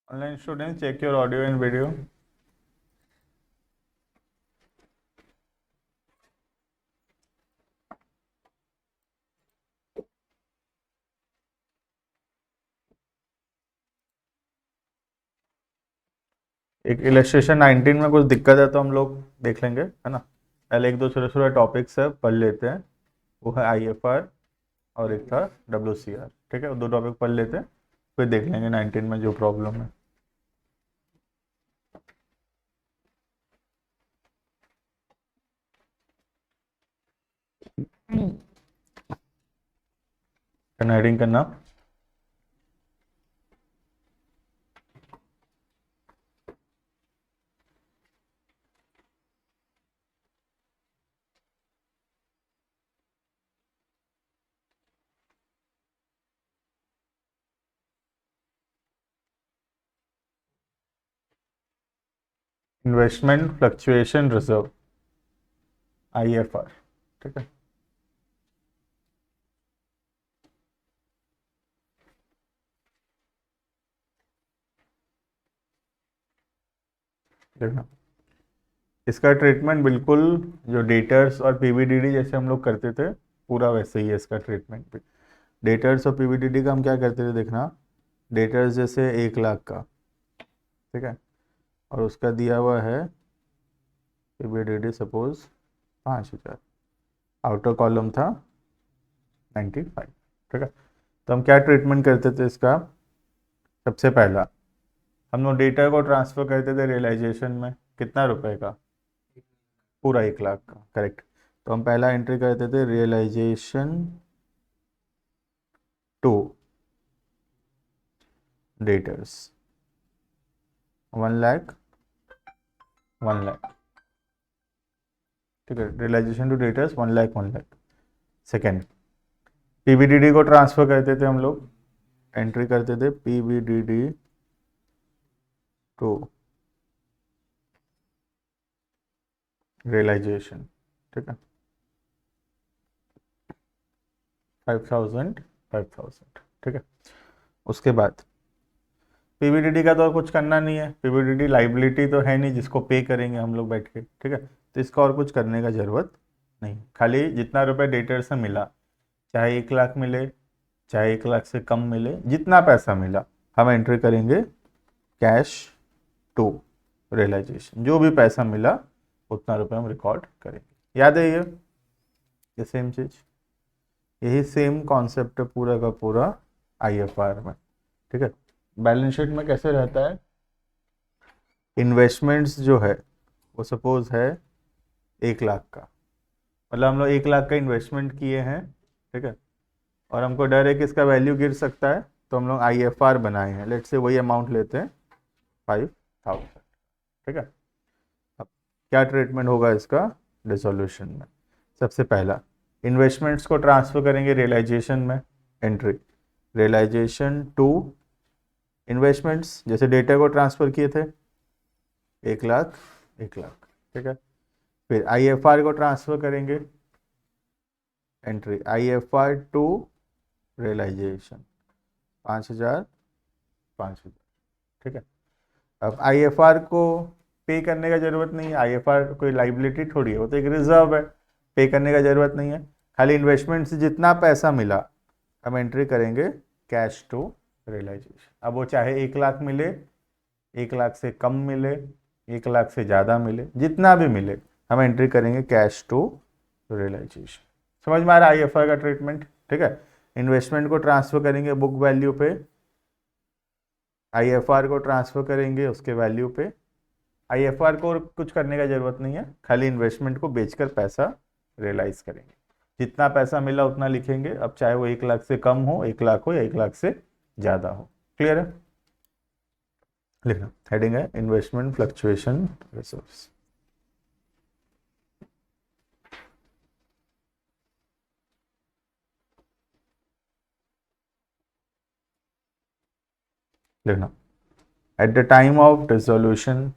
Online students, check your audio and video. एक illustration 19 में कुछ दिक्कत है तो हम लोग देख लेंगे, है ना। पहले एक दो छोटे छोटे टॉपिक्स है पढ़ लेते हैं। वो है IFR और एक था WCR। ठीक है, वो दो टॉपिक पढ़ लेते हैं, फिर देख लेंगे 19 में जो प्रॉब्लम है। हेडिंग करना। Investment fluctuation reserve, IFR। ठीक है, देखना इसका ट्रीटमेंट बिल्कुल जो डेटर्स और PVDD जैसे हम लोग करते थे, पूरा वैसे ही है इसका ट्रीटमेंट भी। डेटर्स और PVDD का हम क्या करते थे देखना। डेटर्स जैसे 1 लाख का, ठीक है, और उसका दिया हुआ है PVDD सपोज 5,000, आउटर कॉलम था 95। ठीक है, तो हम क्या ट्रीटमेंट करते थे इसका। सबसे पहला हम लोग डेटा को ट्रांसफर करते थे रियलाइजेशन में, कितना रुपए का, पूरा 1 लाख का, करेक्ट। तो हम पहला एंट्री करते थे realization to debtors 1 lakh 1 lakh. ठीक है, realization to debtors 1 lakh 1 lakh. Second, PVDD को ट्रांसफर करते थे हम लोग, एंट्री करते थे PVDD टू रियलाइजेशन। ठीक है, 5,000 5,000। ठीक है, उसके बाद PVDD का तो और कुछ करना नहीं है, PVDD लाइबिलिटी तो है नहीं जिसको पे करेंगे हम लोग बैठ के। ठीक है, तो इसका और कुछ करने का जरूरत नहीं, खाली जितना रुपए डेटर से मिला, चाहे 1 लाख मिले चाहे 1 लाख से कम मिले, जितना पैसा मिला हम एंट्री करेंगे कैश टू रियलाइजेशन। जो भी पैसा मिला उतना रुपए हम रिकॉर्ड करेंगे। याद है ये सेम चीज, यही सेम कॉन्सेप्ट है पूरा का पूरा IFR में। ठीक है, बैलेंस शीट में कैसे रहता है, इन्वेस्टमेंट्स जो है वो सपोज है 1 लाख का, मतलब हम लोग 1 लाख का इन्वेस्टमेंट किए हैं। ठीक है, और हमको डर है कि इसका वैल्यू गिर सकता है, तो हम लोग IFR बनाए हैं, लेट से वही अमाउंट लेते हैं 5,000। ठीक है, अब क्या ट्रीटमेंट होगा इसका डिसोल्यूशन में। सबसे पहला, इन्वेस्टमेंट्स को ट्रांसफर करेंगे रियलाइजेशन में, एंट्री रियलाइजेशन टू इन्वेस्टमेंट्स, जैसे डेटा को ट्रांसफर किए थे 1 लाख 1 लाख। ठीक है, फिर IFR को ट्रांसफर करेंगे, एंट्री IFR टू रियलाइजेशन 5,000 5,000। ठीक है, अब IFR को पे करने का जरूरत नहीं है, IFR कोई लाइबिलिटी थोड़ी है, वो तो एक रिजर्व है, पे करने का जरूरत नहीं है। खाली इन्वेस्टमेंट से जितना पैसा मिला हम एंट्री करेंगे कैश टू रियलाइजेशन। अब वो चाहे 1 लाख मिले, 1 लाख से कम मिले, 1 लाख से ज़्यादा मिले, जितना भी मिले हम एंट्री करेंगे कैश टू रियलाइजेशन। समझ में आ रहा है IFR का ट्रीटमेंट। ठीक है, इन्वेस्टमेंट को ट्रांसफर करेंगे बुक वैल्यू पे, IFR को ट्रांसफर करेंगे उसके वैल्यू पे। IFR को कुछ करने का जरूरत नहीं है, खाली इन्वेस्टमेंट को बेचकर पैसा रियलाइज करेंगे, जितना पैसा मिला उतना लिखेंगे, अब चाहे वो 1 लाख से कम हो, 1 लाख हो, या 1 लाख से ज़्यादा हो। क्लियर है, लिखना हेडिंग है इन्वेस्टमेंट फ्लक्चुएशन रिजर्व्स। लिखना at the time of dissolution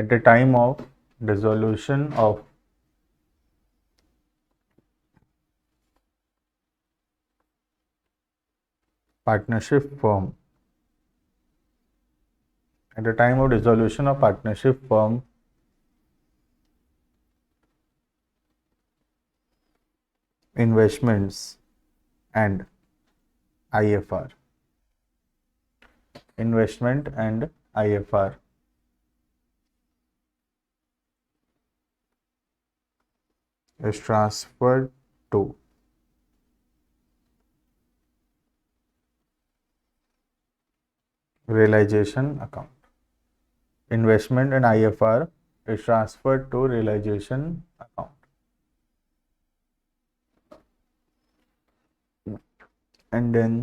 at the time of dissolution of partnership firm, at the time of dissolution of partnership firm, investments and IFR, investment and IFR is transferred to realization account. Investment and IFR is transferred to realization account. And then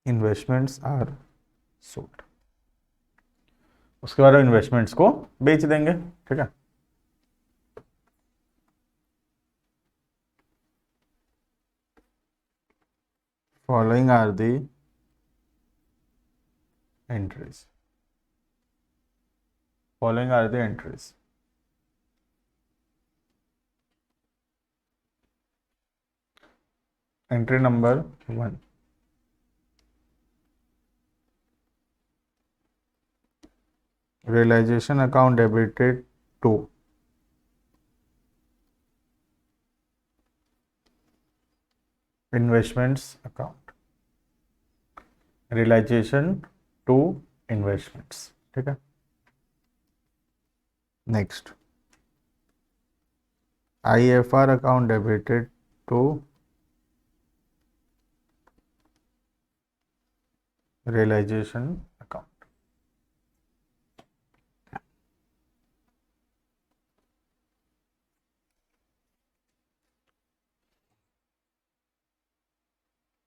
investments are sold, उसके बाद investments को बेच देंगे, ठीक है। Following are the entries, following are the entries. Entry number 1, realization account debited to investments account, realization to investments, ठीक है। Next IFR account debited to realization account,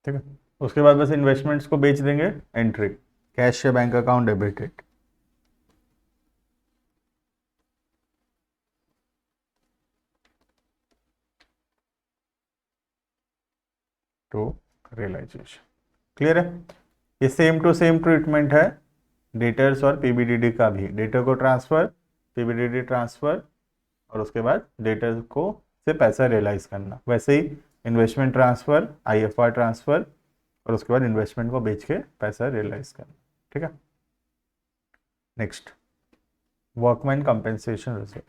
ठीक है। उसके बाद बस इन्वेस्टमेंट्स को बेच देंगे, एंट्री कैश या bank account debited to realization. Clear है? ये सेम टू सेम ट्रीटमेंट है डेटर्स और पीबीडीडी का भी। डेटर को ट्रांसफर, पीबीडीडी ट्रांसफर, और उसके बाद डेटर को से पैसा रियलाइज करना। वैसे ही इन्वेस्टमेंट ट्रांसफर, आईएफआर ट्रांसफर, और उसके बाद इन्वेस्टमेंट को बेच के पैसा रियलाइज करना, ठीक है। Next workman compensation reserve.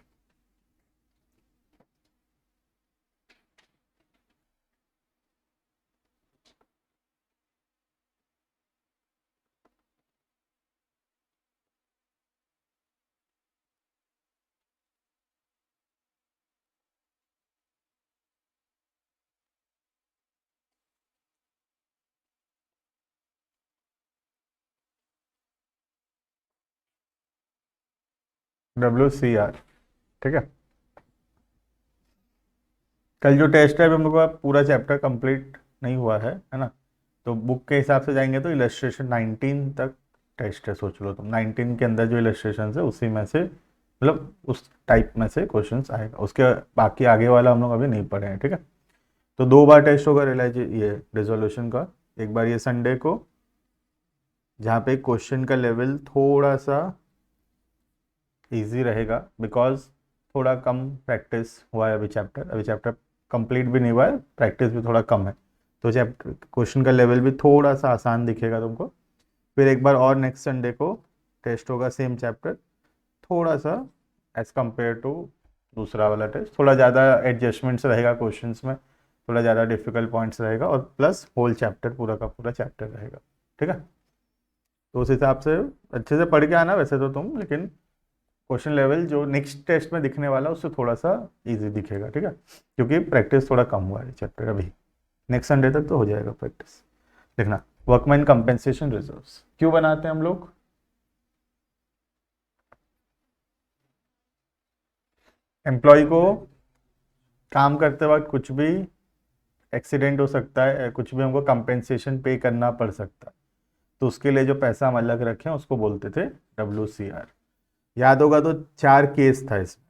WCR, ठीक है। कल जो टेस्ट है हम लोग का पूरा चैप्टर कंप्लीट नहीं हुआ है ना। तो बुक के हिसाब से जाएंगे तो इलस्ट्रेशन 19 तक टेस्ट है, सोच लो तुम। 19 के अंदर जो इलस्ट्रेशन है उसी में से, मतलब उस टाइप में से क्वेश्चंस आएगा। उसके बाकी आगे वाला हम लोग अभी नहीं पढ़े हैं, ठीक है। तो 2 बार टेस्ट होगा ये रिजोल्यूशन का। एक बार ये संडे को, जहाँ पे क्वेश्चन का लेवल थोड़ा सा इजी रहेगा, बिकॉज थोड़ा कम प्रैक्टिस हुआ है अभी चैप्टर कंप्लीट भी नहीं हुआ है, प्रैक्टिस भी थोड़ा कम है। तो चैप्टर क्वेश्चन का लेवल भी थोड़ा सा आसान दिखेगा तुमको। फिर एक बार और नेक्स्ट संडे को टेस्ट होगा सेम चैप्टर, थोड़ा सा एज कम्पेयर टू दूसरा वाला टेस्ट थोड़ा ज़्यादा एडजस्टमेंट्स रहेगा क्वेश्चंस में, थोड़ा ज़्यादा डिफिकल्ट पॉइंट्स रहेगा, और प्लस होल चैप्टर पूरा का पूरा चैप्टर रहेगा, ठीक है। तो उस हिसाब से अच्छे से पढ़ के आना वैसे तो तुम, लेकिन क्वेश्चन लेवल जो नेक्स्ट टेस्ट में दिखने वाला उससे थोड़ा सा इजी दिखेगा, ठीक है, क्योंकि प्रैक्टिस थोड़ा कम हुआ है चैप्टर अभी। नेक्स्ट संडे तक तो हो जाएगा प्रैक्टिस। लिखना वर्कमैन कंपेंसेशन रिजर्व्स क्यों बनाते हैं हम लोग? एम्प्लॉय को काम करते वक्त कुछ भी एक्सीडेंट हो सकता है, कुछ भी हमको कंपेंसेशन पे करना पड़ सकता है, तो उसके लिए जो पैसा हम अलग रखे हैं उसको बोलते थे WCR। याद होगा तो 4 केस था इसमें।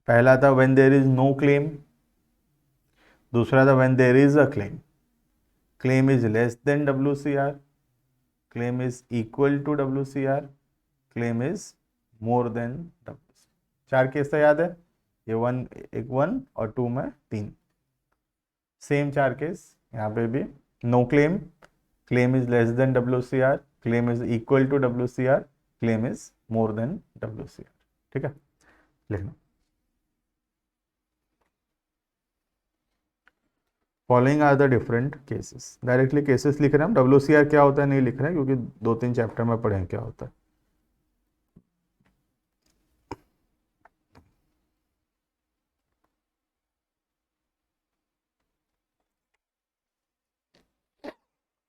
पहला था when there is no claim, दूसरा था when there is a claim, claim is less than WCR, claim is equal to WCR, claim is more than WCR। 4 case तो याद है, ये वन, एक 1 और 2 में 3, सेम 4 केस यहाँ पे भी। No claim, claim is less than WCR, claim is equal to WCR, claim is more than WCR। ठीक है, लिखना। Following are the different cases, directly cases लिख रहे हैं हम, WCR क्या होता है नहीं लिख रहे हैं, क्योंकि 2-3 चैप्टर में पढ़े हैं क्या होता है।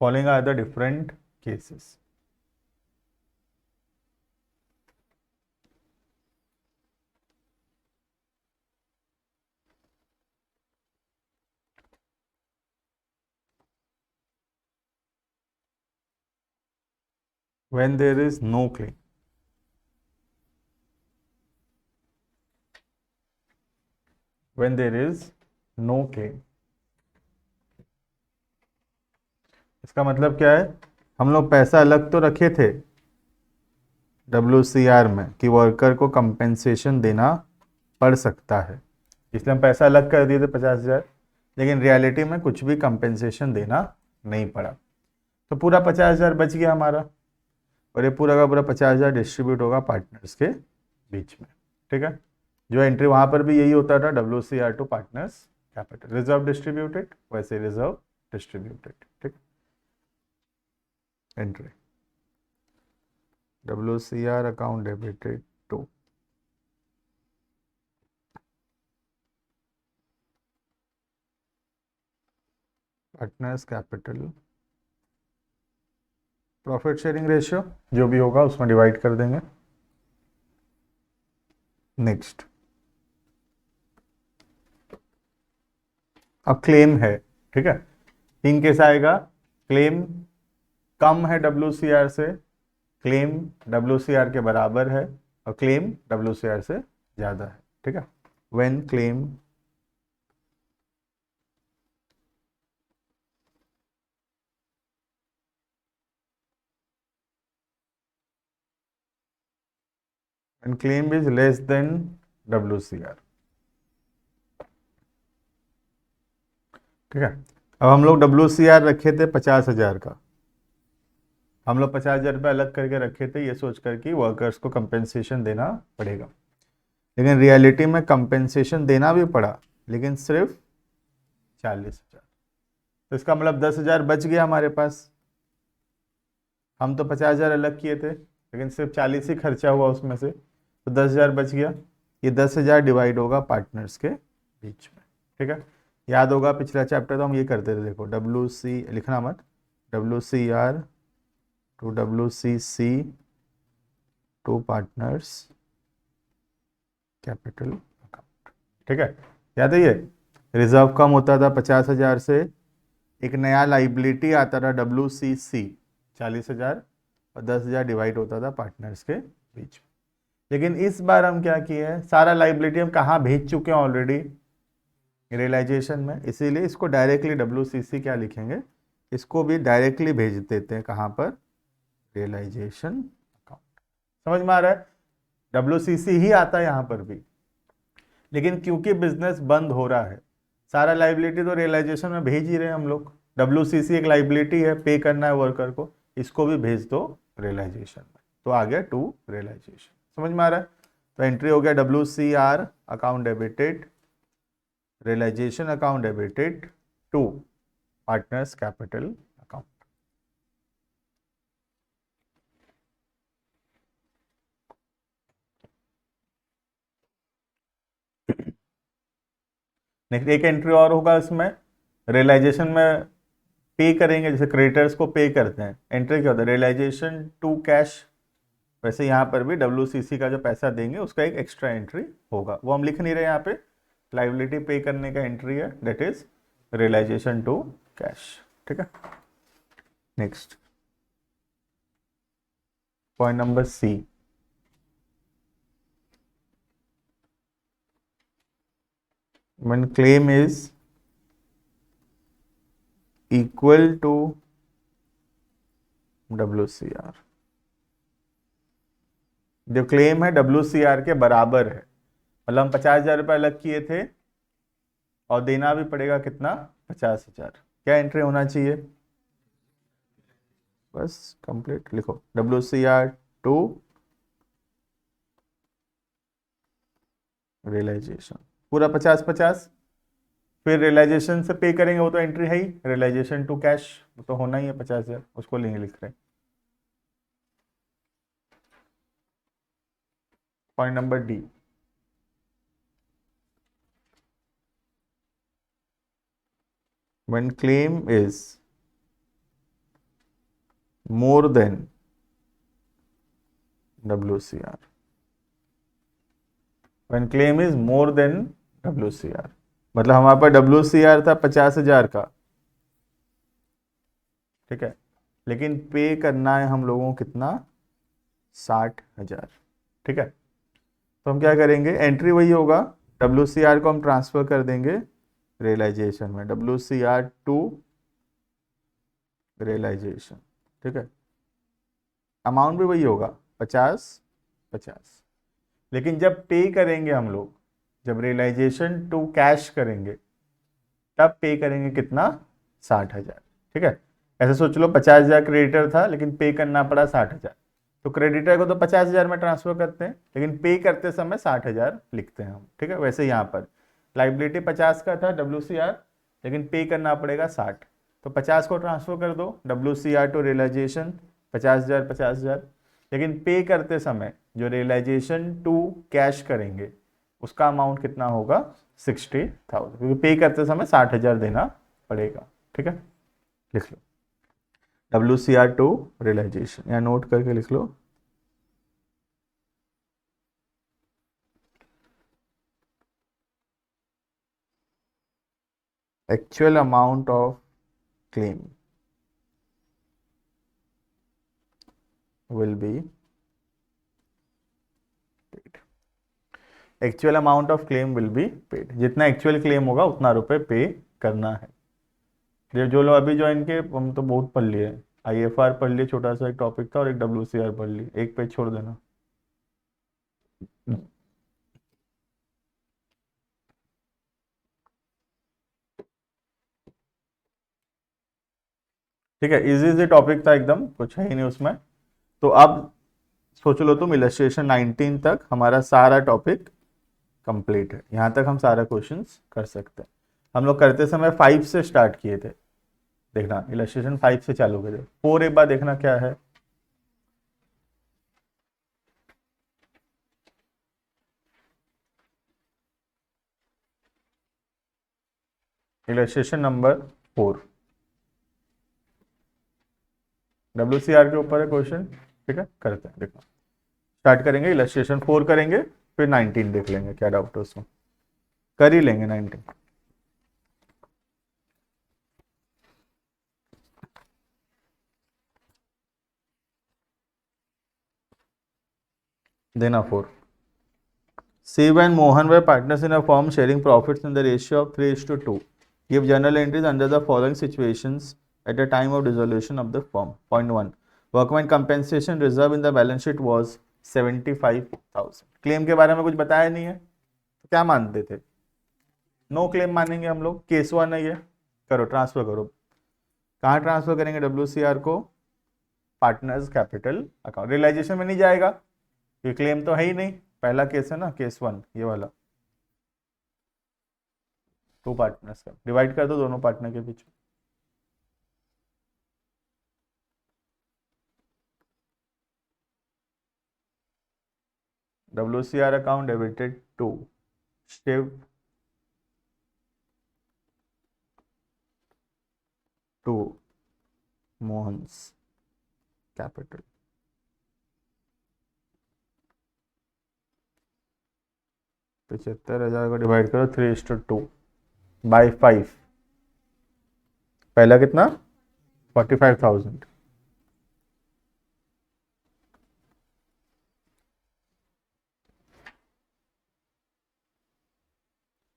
Following are the different cases. When there is no claim. When there is no claim. इसका मतलब क्या है, हम लोग पैसा अलग तो रखे थे WCR में कि वर्कर को कंपेंसेशन देना पड़ सकता है, इसलिए हम पैसा अलग कर दिए थे 50,000, लेकिन रियलिटी में कुछ भी कंपेंसेशन देना नहीं पड़ा, तो पूरा 50,000 बच गया हमारा, और ये पूरा का पूरा 50,000 डिस्ट्रीब्यूट होगा पार्टनर्स के बीच में। ठीक है, जो एंट्री वहां पर भी यही होता था, WCR to partners capital, reserve distributed, वैसे रिजर्व डिस्ट्रीब्यूटेड। ठीक, entry WCR account debited to partners capital, profit sharing ratio जो भी होगा उसमें डिवाइड कर देंगे। नेक्स्ट, अब क्लेम है। ठीक है, 3 केस आएगा, क्लेम कम है WCR से, क्लेम WCR के बराबर है, और क्लेम WCR से ज्यादा है। ठीक है, when claim and claim is less than WCR। ठीक है, अब हम लोग WCR रखे थे 50,000 का, हम लोग 50,000 रुपये अलग करके रखे थे ये सोच कर कि वर्कर्स को कंपेंसेशन देना पड़ेगा, लेकिन रियलिटी में कंपेंसेशन देना भी पड़ा, लेकिन सिर्फ 40,000। तो इसका मतलब 10,000 बच गया हमारे पास, हम तो 50,000 अलग किए थे, लेकिन सिर्फ 40 ही खर्चा हुआ उसमें से, तो 10,000 बच गया। ये 10,000 डिवाइड होगा पार्टनर्स के बीच में। ठीक है, याद होगा पिछला चैप्टर तो हम ये करते थे, देखो WC लिखना मत, WCR to WCC to partners capital account. ठीक है, याद है ये रिजर्व कम होता था 50,000 से, एक नया लाइबिलिटी आता था WCC 40,000, और 10,000 डिवाइड होता था पार्टनर्स के बीच में। लेकिन इस बार हम क्या किए हैं, सारा लाइबिलिटी हम कहाँ भेज चुके हैं ऑलरेडी, रियलाइजेशन में, इसीलिए इसको डायरेक्टली WCC क्या लिखेंगे, इसको भी डायरेक्टली भेज देते हैं कहाँ पर, रियलाइजेशन अकाउंट। समझ में आ रहा है, WCC ही आता है यहाँ पर भी, लेकिन क्योंकि बिजनेस बंद हो रहा है, सारा लाइबिलिटी तो रियलाइजेशन में भेज ही रहे हैं हम लोग, WCC एक लाइबिलिटी है, पे करना है वर्कर को, इसको भी भेज दो रियलाइजेशन में, तो आ गया टू रियलाइजेशन। समझ में आ रहा है, तो एंट्री हो गया WCR account debited, realization account debited to partners capital account. Next एक एंट्री और होगा इसमें, रियलाइजेशन में पे करेंगे, जैसे क्रेडिटर्स को पे करते हैं, एंट्री क्या होता है, रियलाइजेशन टू कैश, वैसे यहाँ पर भी WCC का जो पैसा देंगे उसका एक एक्स्ट्रा एंट्री होगा, वो हम लिख नहीं रहे यहाँ पे, लाइबिलिटी पे करने का एंट्री है, that is realization to cash. ठीक है, next point number C, when claim is equal to WCR। जो क्लेम है WCR के बराबर है, मतलब हम 50,000 रुपये अलग किए थे और देना भी पड़ेगा कितना, 50,000। क्या एंट्री होना चाहिए, बस कंप्लीट लिखो WCR टू रियलाइजेशन, पूरा 50-50। फिर रियलाइजेशन से पे करेंगे, वो तो एंट्री है ही, रियलाइजेशन टू कैश, वो तो होना ही है 50,000, उसको नहीं लिख रहे। Point number D, when claim is more than WCR, when claim is more than WCR, मतलब हमारे पास WCR था 50,000 का, ठीक है, लेकिन पे करना है हम लोगों को कितना, 60,000, ठीक है। तो हम क्या करेंगे, एंट्री वही होगा, WCR को हम ट्रांसफर कर देंगे रियलाइजेशन में, WCR टू रियलाइजेशन, ठीक है। अमाउंट भी वही होगा 50-50, लेकिन जब पे करेंगे हम लोग, जब रियलाइजेशन टू कैश करेंगे तब पे करेंगे कितना, 60,000, ठीक है। ऐसे सोच लो 50,000 क्रेडिटर था लेकिन पे करना पड़ा 60,000, तो क्रेडिटर को तो 50,000 में ट्रांसफर करते हैं, लेकिन पे करते समय 60,000 लिखते हैं हम, ठीक है। वैसे यहाँ पर लाइबिलिटी 50 का था WCR, लेकिन पे करना पड़ेगा 60, तो 50 को ट्रांसफर कर दो WCR टू रियलाइजेशन, 50,000 50,000, लेकिन पे करते समय जो रियलाइजेशन टू कैश करेंगे उसका अमाउंट कितना होगा, 60,000, क्योंकि पे करते समय 60,000 देना पड़ेगा, ठीक है। लिख लो WCR टू रियलाइजेशन, या नोट करके लिख लो, actual amount of claim will be paid, actual amount of claim will be paid, जितना एक्चुअल क्लेम होगा उतना रुपए पे करना है। ये जो लोग अभी ज्वाइन किए, हम तो बहुत पढ़ लिए, IFR पढ़ लिए, छोटा सा एक टॉपिक था, और एक WCR पढ़ लिए, एक पेज छोड़ देना। ठीक है, इजी इजी टॉपिक था एकदम, कुछ है ही नहीं उसमें। तो अब सोच लो तुम, इलस्ट्रेशन 19 तक हमारा सारा टॉपिक कंप्लीट है, यहाँ तक हम सारा क्वेश्चंस कर सकते हैं। हम लोग करते समय 5 से स्टार्ट किए थे, देखना इलस्ट्रेशन 5 से चालू करे, 4 एक बार देखना क्या है। इलस्ट्रेशन नंबर 4 WCR के ऊपर है क्वेश्चन, ठीक है, करते हैं, देखो स्टार्ट करेंगे, इलस्ट्रेशन 4 करेंगे, फिर 19 देख लेंगे, क्या डाउट है उसमें, कर ही लेंगे 19। देना 4, Shiv and Mohan were partners in a firm sharing profits in the ratio of 3:2. Give journal entries under the following situations at the time of dissolution of the firm. Point 1. Workman compensation reserve in the balance sheet was 75,000. Claim के बारे में कुछ बताया नहीं है, तो क्या मानते थे, नो क्लेम मानेंगे हम लोग, केस 1 है ये, करो ट्रांसफर करो। कहाँ ट्रांसफर करेंगे WCR को, पार्टनर्स कैपिटल अकाउंट, रियलाइजेशन में नहीं जाएगा, ये क्लेम तो है ही नहीं, पहला केस है ना, केस 1 ये वाला, टू पार्टनर्स का डिवाइड कर दो दोनों पार्टनर के बीच। WCR account debited to Shiv to Mohan's capital, 75,000 को डिवाइड करो 3:2 बाई 5, पहला कितना 45,000,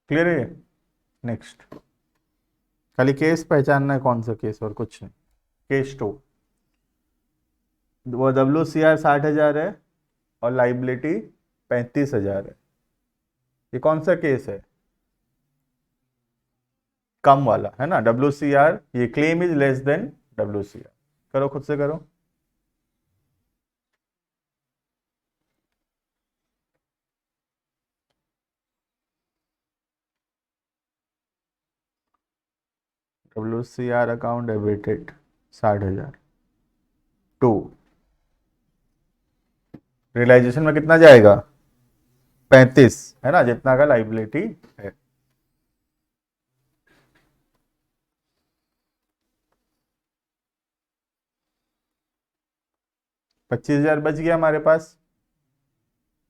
क्लियर है। नेक्स्ट खाली केस पहचानना है, कौन सा केस, और कुछ नहीं। केस 2, वो WCR 60,000 है और लाइबिलिटी 35,000 है। ये कौन सा केस है? कम वाला है ना, WCR, ये claim is less than WCR। करो, खुद से करो। WCR account debited 60,000 to realization में कितना जाएगा? 35, है ना, जितना का लाइबिलिटी है। $25,000 बच गया हमारे पास।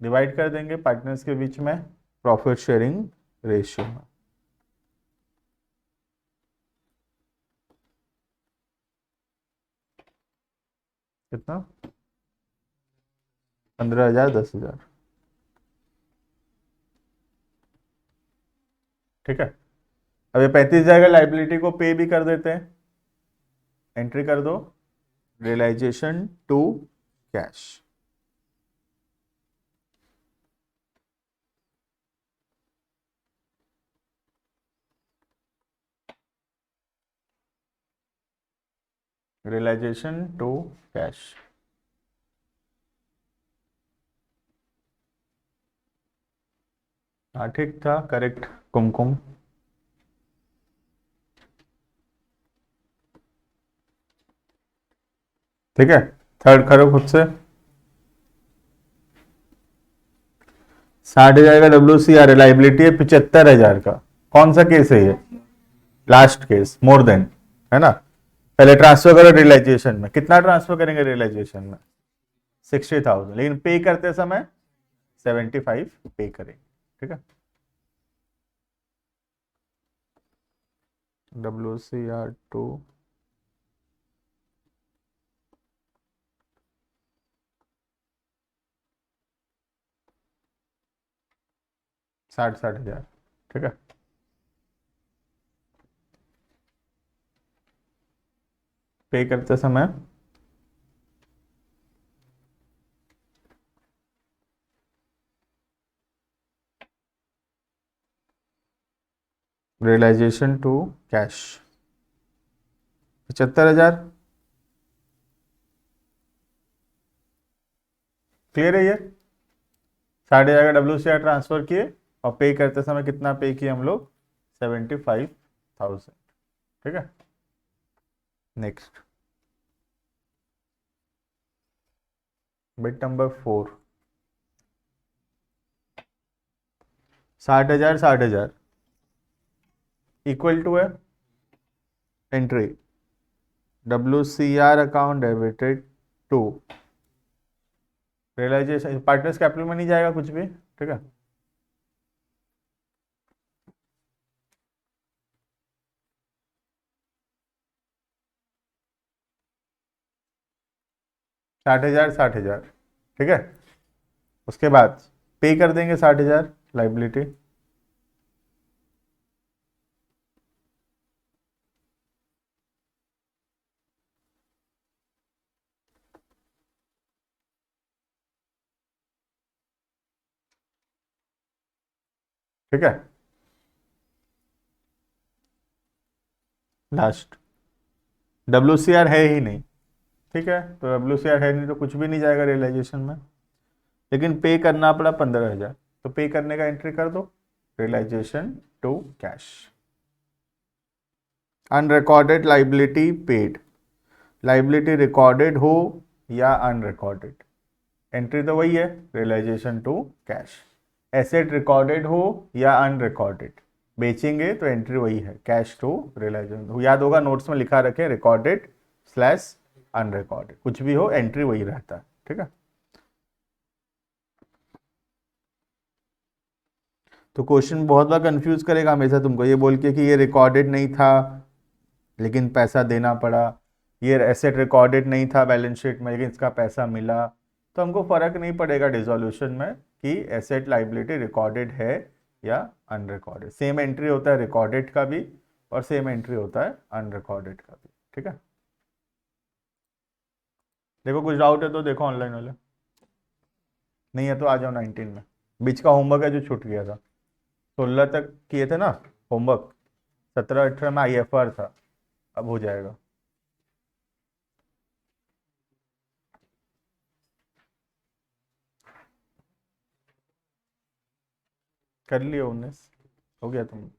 डिवाइड कर देंगे पार्टनर्स के बीच में प्रॉफिट शेयरिंग रेशियो में। कितना? 15,000, 10,000। ठीक है। अब ये 35,000 का लाइबिलिटी को पे भी कर देते हैं। एंट्री कर दो, realization to cash. Realization to cash. हाँ ठीक था, करेक्ट कुमकुम। ठीक है, थर्ड करो खुद से। 60,000 का WCR लाइबिलिटी है, 75,000 का। कौन सा केस है ये? लास्ट केस, मोर देन, है ना। पहले ट्रांसफर करो रियलाइजेशन में। कितना ट्रांसफर करेंगे रियलाइजेशन में? 60,000, लेकिन पे करते समय 75 पे करेंगे। ठीक है। WCR2 60,000। ठीक है। पे करते समय रियलाइजेशन टू कैश 75,000। क्लियर है ये? 60,000 का WCR ट्रांसफर किए और पे करते समय कितना पे किए हम लोग? 75,000। ठीक है। Next, bit number 4। 60,000, 60,000 equal to है entry WCR account debited to realisation. Partners capital में नहीं जाएगा कुछ भी। ठीक है। साठ हजार, 60,000। ठीक है। उसके बाद पे कर देंगे 60,000 लाइबिलिटी। ठीक है। लास्ट, WCR है ही नहीं। ठीक है, तो WCR है नहीं तो कुछ भी नहीं जाएगा रियलाइजेशन में। लेकिन पे करना पड़ा 15,000, तो पे करने का एंट्री कर दो, realization to cash. Unrecorded liability paid, liability recorded हो या अनरिकॉर्डेड, एंट्री तो वही है, realization to cash. Asset recorded हो या अनरिकॉर्डेड, बेचेंगे तो एंट्री वही है, कैश टू रियलाइजेशन। याद होगा नोट्स में लिखा रखे रिकॉर्डेड स्लैश अनरिकॉर्डेड, कुछ भी हो एंट्री वही रहता है। ठीक है। तो क्वेश्चन बहुत बार कंफ्यूज करेगा हमेशा तुमको, ये बोल के कि ये रिकॉर्डेड नहीं था लेकिन पैसा देना पड़ा, ये एसेट रिकॉर्डेड नहीं था बैलेंस शीट में लेकिन इसका पैसा मिला। तो हमको फर्क नहीं पड़ेगा डिसोल्यूशन में कि एसेट लाइबिलिटी रिकॉर्डेड है या अनरिकॉर्डेड। सेम एंट्री होता है रिकॉर्डेड का भी और सेम एंट्री होता है अनरिकॉर्डेड का भी, ठीक है। देखो कुछ डाउट है तो देखो ऑनलाइन वाले, नहीं है तो आ जाओ 19 में। बीच का होमवर्क है जो छूट गया था, 16 तक किए थे ना होमवर्क, 17-18 में IFR था, अब हो जाएगा। कर लियो 19, हो गया तुम।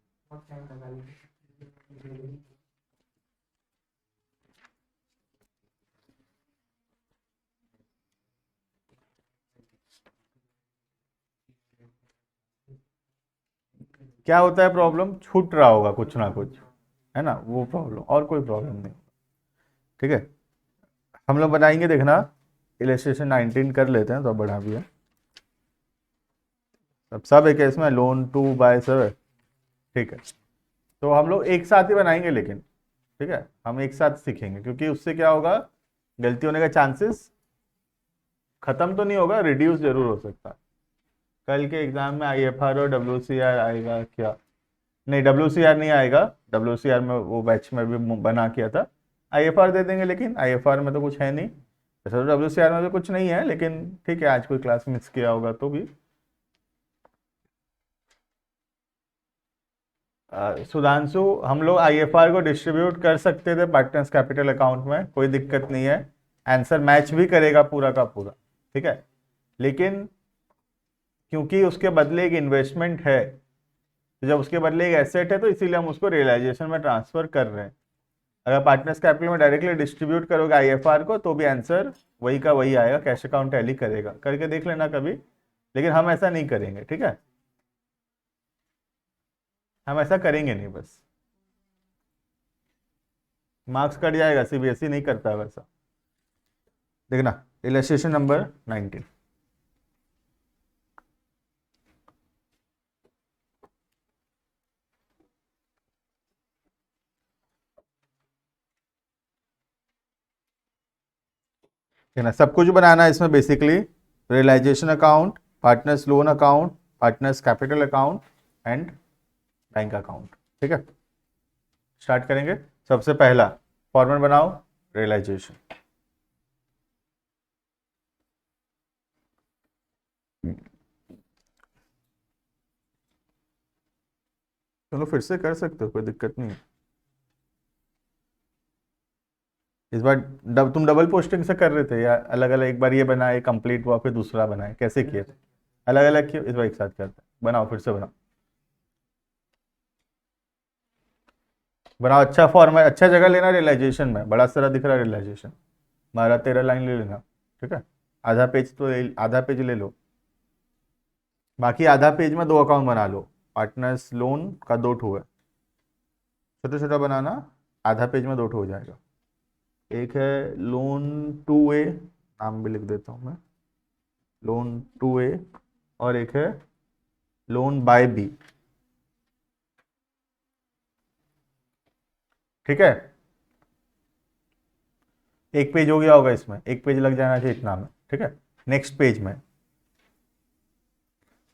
क्या होता है प्रॉब्लम, छूट रहा होगा कुछ ना कुछ, है ना, वो प्रॉब्लम, और कोई प्रॉब्लम नहीं। ठीक है, हम लोग बनाएंगे, देखना इलस्ट्रेशन 19 कर लेते हैं तो बड़ा भी है। अब सब एक इसमें लोन टू बाय सब है, ठीक है। तो हम लोग एक साथ ही बनाएंगे लेकिन, ठीक है, हम एक साथ सीखेंगे, क्योंकि उससे क्या होगा, गलती होने का चांसेस खत्म तो नहीं होगा, रिड्यूस जरूर हो सकता है। कल के एग्जाम में IFR और WCR आएगा क्या? नहीं, WCR नहीं आएगा, WCR में वो बैच में भी बना किया था। IFR दे देंगे, लेकिन IFR में तो कुछ है नहीं, वैसे तो WCR में भी कुछ नहीं है, लेकिन ठीक है, आज कोई क्लास मिस किया होगा तो भी। सुधांशु, हम लोग IFR को डिस्ट्रीब्यूट कर सकते थे पार्टनर्स कैपिटल अकाउंट में, कोई दिक्कत नहीं है, आंसर मैच भी करेगा पूरा का पूरा, ठीक है। लेकिन क्योंकि उसके बदले एक इन्वेस्टमेंट है, तो जब उसके बदले एक एसेट है तो इसीलिए हम उसको रियलाइजेशन में ट्रांसफर कर रहे हैं। अगर पार्टनर्स कैपिटल में डायरेक्टली डिस्ट्रीब्यूट करोगे IFR को तो भी आंसर वही का वही आएगा, कैश अकाउंट टैली करेगा, करके देख लेना कभी, लेकिन हम ऐसा नहीं करेंगे, ठीक है, हम ऐसा करेंगे नहीं, बस मार्क्स कट जाएगा, CBSE नहीं करता वैसा। देखना इलस्ट्रेशन नंबर 19। देखना सब कुछ बनाना है इसमें, basically realization account, partners loan account, partners capital account and bank account, ठीक है। स्टार्ट करेंगे, सबसे पहला फॉर्मेट बनाओ, रियलाइजेशन। चलो फिर से कर सकते हो, कोई दिक्कत नहीं है। इस बार तुम डबल पोस्टिंग से कर रहे थे या अलग अलग, एक बार ये बनाए कंप्लीट हुआ फिर दूसरा बनाए, कैसे किए थे? अलग अलग क्यों, इस बार एक साथ करते हैं, बनाओ फिर से बनाओ। बनाओ अच्छा फॉर्मेट, अच्छा जगह लेना, रियलाइजेशन में बड़ा सारा दिख रहा है रियलाइजेशन, 12-13 लाइन ले लेना, ठीक है। आधा पेज तो आधा पेज ले लो, बाकी आधा पेज में 2 अकाउंट बना लो, पार्टनर्स लोन का 2 ठो है, छोटा छोटा बनाना, आधा पेज में 2 ठो हो जाएगा। एक है लोन 2A, नाम भी लिख देता हूँ मैं, लोन 2A, और एक है लोन बाय बी, ठीक है। एक पेज हो गया होगा इसमें, एक पेज लग जाना चाहिए इतना में, ठीक है। नेक्स्ट पेज में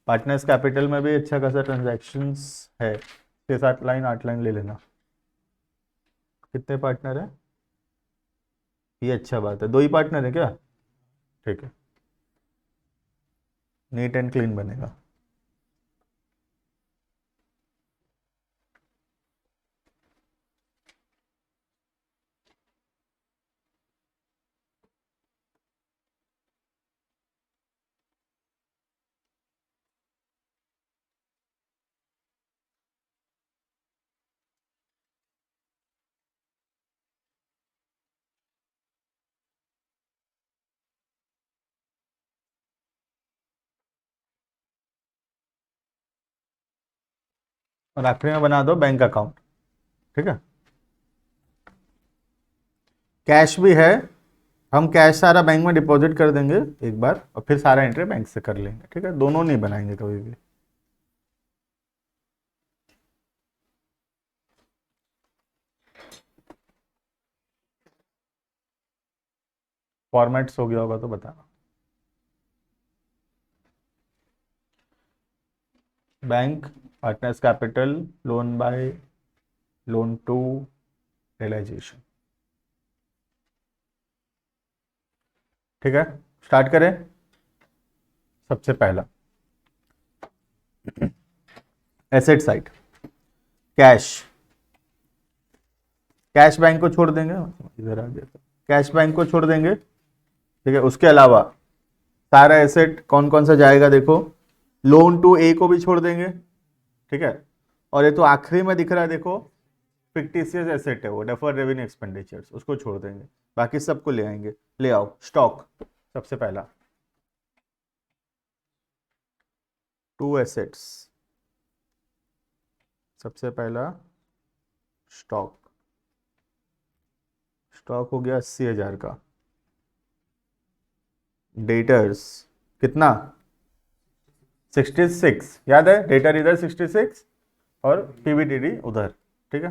पार्टनर्स कैपिटल में भी अच्छा खासा ट्रांजैक्शंस है, 6-7 लाइन 8 लाइन ले लेना। कितने पार्टनर है? ये अच्छा बात है, 2 ही पार्टनर है क्या? ठीक है, नीट एंड क्लीन बनेगा। और आखिरी में बना दो बैंक अकाउंट, ठीक है। कैश भी है, हम कैश सारा बैंक में डिपॉजिट कर देंगे एक बार, और फिर सारा एंट्री बैंक से कर लेंगे, ठीक है, दोनों नहीं बनाएंगे कभी भी। फॉर्मेट्स हो गया होगा तो बताना। Bank, partners capital, loan by loan to realization. ठीक है, स्टार्ट करें। सबसे पहला asset side, cash. Cash bank को छोड़ देंगे, इधर आ गया था, कैश बैंक को छोड़ देंगे। ठीक है, उसके अलावा सारा एसेट कौन कौन सा जाएगा देखो, लोन टू ए को भी छोड़ देंगे। ठीक है, और ये तो आखिरी में दिख रहा है देखो, फिक्टिशियस एसेट है वो, डेफर्ड रेवेन्यू एक्सपेंडिचर्स, उसको छोड़ देंगे, बाकी सबको ले आएंगे। ले आओ स्टॉक, सबसे पहला टू एसेट्स, सबसे पहला स्टॉक। स्टॉक हो गया 80,000 का। डेटर्स कितना, 66, याद है, डेटर इधर 66 और पीवीडीडी उधर। ठीक है,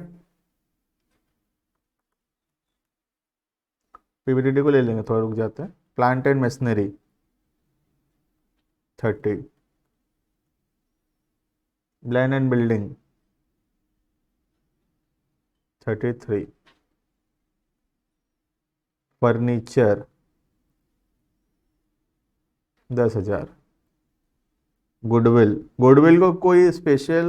पीवीडीडी को ले लेंगे, थोड़ा रुक जाते हैं। Plant and machinery 30, land and building 33, furniture 10,000, goodwill. Goodwill को कोई स्पेशल,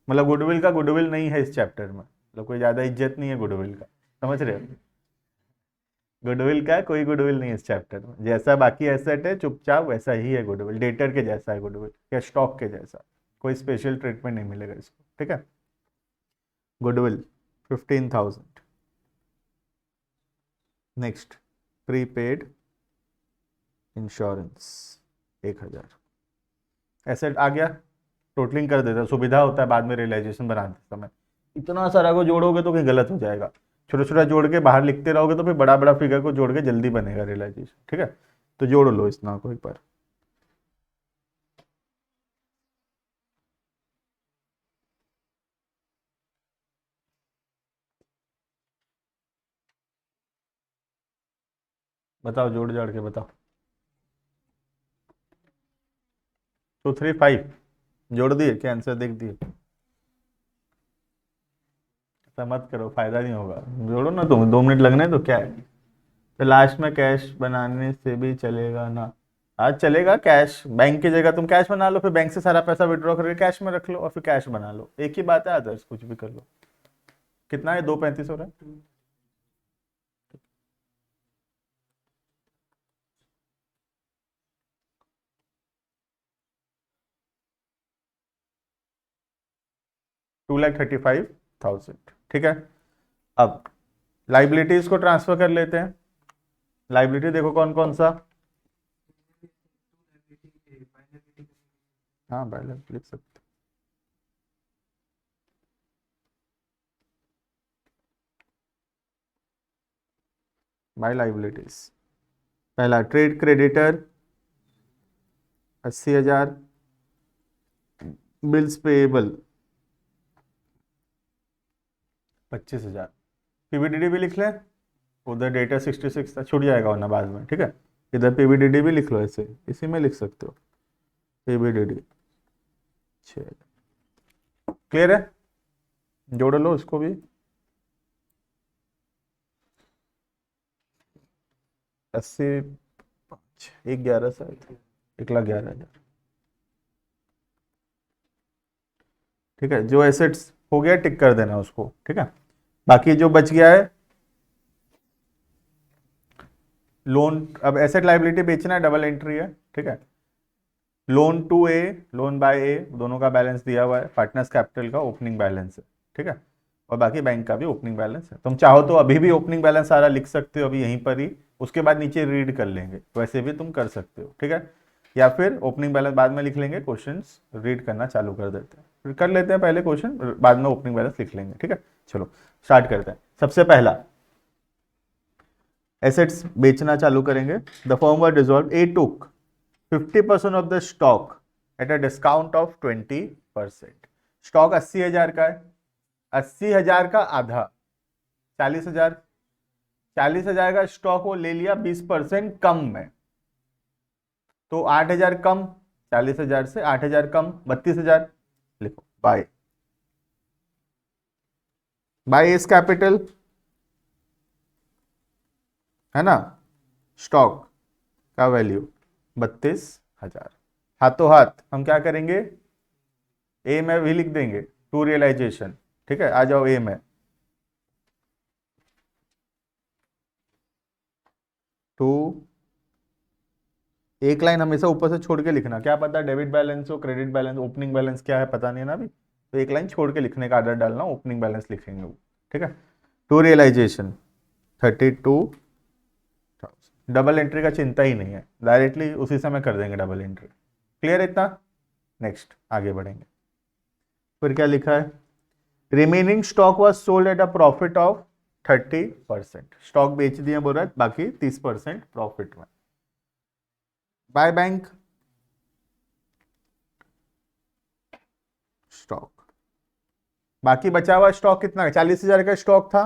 मतलब गुडविल का गुडविल नहीं है इस चैप्टर में, मतलब कोई ज़्यादा इज्जत नहीं है गुडविल का, समझ रहे हो। गुडविल का कोई गुडविल नहीं है इस चैप्टर में, जैसा बाकी एसेट है चुपचाप वैसा ही है गुडविल, डेटर के जैसा है गुडविल, या स्टॉक के जैसा, कोई स्पेशल ट्रीटमेंट नहीं मिलेगा इसको। ठीक है, goodwill 15,000। Next, prepaid insurance 1,000। Asset आ गया, टोटलिंग कर देता, सुविधा होता है बाद में रियलाइजेशन बनाते समय। इतना सारा को जोड़ोगे तो कहीं गलत हो जाएगा, छोटा छोटा जोड़ के बाहर लिखते रहोगे तो फिर बड़ा बड़ा फिगर को जोड़ के जल्दी बनेगा रियलाइजेशन। ठीक है, तो जोड़ लो इस ना को एक बार। बताओ, जोड़ जाड़ के बताओ। 235 जोड़ दिए क्या, आंसर देख दिए। ऐसा मत करो, फायदा नहीं होगा, जोड़ो ना, तुम 2 मिनट लगने तो क्या है। तो लास्ट में कैश बनाने से भी चलेगा ना, आज चलेगा। कैश बैंक की जगह तुम कैश बना लो, फिर बैंक से सारा पैसा विड्रॉ करके कैश में रख लो और फिर कैश बना लो, एक ही बात है, अदर्स कुछ भी कर लो। कितना है, 235 हो रहा है। 2,35,000। ठीक है, अब लाइबिलिटीज को ट्रांसफर कर लेते हैं। लाइबिलिटी देखो कौन कौन सा, हाँ बैलेंस लिख सकते, बाय लाइबिलिटीज। पहला ट्रेड क्रेडिटर 80,000, बिल्स पेएबल 25,000, पीवीडीडी भी लिख लें, उधर डेटा 66 था, छूट जाएगा वरना बाद में। ठीक है, इधर पीवीडीडी भी लिख लो, ऐसे इसी में लिख सकते हो, पीवीडीडी 6। क्लियर है, जोड़ लो इसको भी। 80, 11 शायद, 1,11,000। ठीक है, जो एसेट्स हो गया टिक कर देना उसको। ठीक है, बाकी जो बच गया है लोन, अब एसेट लाइबिलिटी बेचना है, डबल एंट्री है। ठीक है, loan to A, loan by A, दोनों का बैलेंस दिया हुआ है, पार्टनर्स कैपिटल का ओपनिंग बैलेंस है। ठीक है, और बाकी बैंक का भी ओपनिंग बैलेंस है। तुम चाहो तो अभी भी ओपनिंग बैलेंस सारा लिख सकते हो अभी यहीं पर ही, उसके बाद नीचे रीड कर लेंगे, वैसे भी तुम कर सकते हो। ठीक है, या फिर ओपनिंग बैलेंस बाद में लिख लेंगे, क्वेश्चंस रीड करना चालू कर देते हैं, फिर कर लेते हैं पहले क्वेश्चन, बाद में ओपनिंग बैलेंस लिख लेंगे। ठीक है, चलो स्टार्ट करते हैं। सबसे पहला एसेट्स बेचना चालू करेंगे। The firm were dissolve, A took 50% of the stock at a discount of 20%। Stock 80,000 का है, 80,000 का आधा 40,000, 40,000 का स्टॉक वो ले लिया 20% कम में, तो 8,000 कम, 40,000 से 8,000 कम 32,000, लिखो बाय। बाय एस कैपिटल है ना, स्टॉक का वैल्यू 32,000। हाथों हाथ हम क्या करेंगे, ए में भी लिख देंगे टू रियलाइजेशन। ठीक है, आ जाओ ए में, टू, एक लाइन हमेशा ऊपर से छोड़ के लिखना, क्या पता डेबिट बैलेंस हो, क्रेडिट बैलेंस, ओपनिंग बैलेंस क्या है पता नहीं है ना अभी, तो एक लाइन छोड़ के लिखने का आदत डालना, ओपनिंग बैलेंस लिखेंगे वो। ठीक है, टू रियलाइजेशन 32,000। डबल एंट्री का चिंता ही नहीं है, डायरेक्टली उसी समय कर देंगे डबल एंट्री। क्लियर इतना? नेक्स्ट आगे बढ़ेंगे। फिर क्या लिखा है, remaining stock was sold at a profit of 30%। Stock बेच दिए बोल रहा है, बाकी 30% प्रॉफिट में। बाय बैंक स्टॉक, बाकी बचा हुआ स्टॉक कितना है, 40,000 का स्टॉक था,